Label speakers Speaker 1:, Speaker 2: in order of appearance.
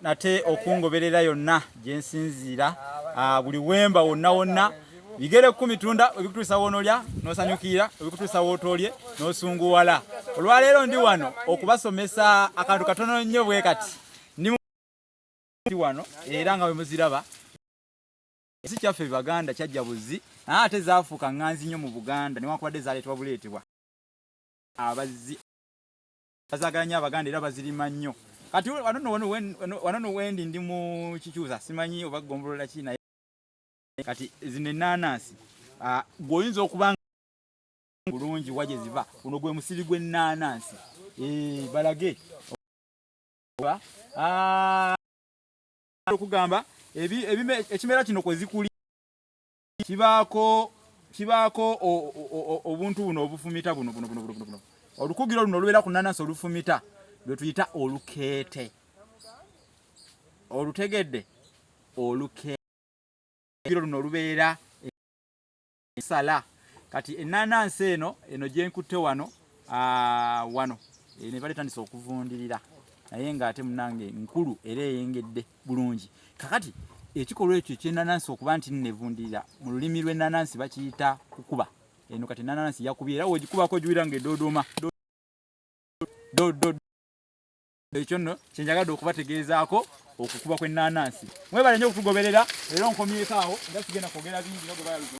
Speaker 1: nate okungoberera yonna gyensinzira buli wemba wonna bigere 10 tunda ebikutusa wonolya nosanyukira ebikutusa wotolye nosunguwala olwaleero ndi wano okubasomesa akantu katono nnyo bwe kati ndi wano era nga bwe muziraba esi kyaffe Baganda kyajja buzi ate zaafuuka nganzi nnyo mu Buganda newankubadde zaaleetebwa buleetebwa abazi bazagalanya Abaganda era bazirima nnyo kati wano wendi ndi mu kikyusa simanyi oba gombolola ki naye kati zino ennaanansi gwoyinza okubanga bulungi waje ziva uno gwe musiri gw'ennaanansi balage okugamba ekimera kino kwe zikuli kibaako obuntu buno obufumita buno olukugiro luno olubeera ku nnaanansi olufumita lwe tuyita olukeete olutegedde olukeete luno lubeera sala kati ennaanansi eno gyenkutte wano ne baletandisa okuvundirira naye ng'ate munange nkulu era eyengedde bulungi kakati ekikolwa ekyo ekyennaanansi okuba nti nevundirira mu lulimi lw'ennaanansi bakiyita kukuba eno kati ennaanansi yakubye era wegikubako giwira ng'edoodoma ekyo nno kyenjagadde okubategeezaako okukuba kw'ennaanansi mwebale nnyo okutugoberera era nkomyeko awo nga sigenda kwogera bingi nogwe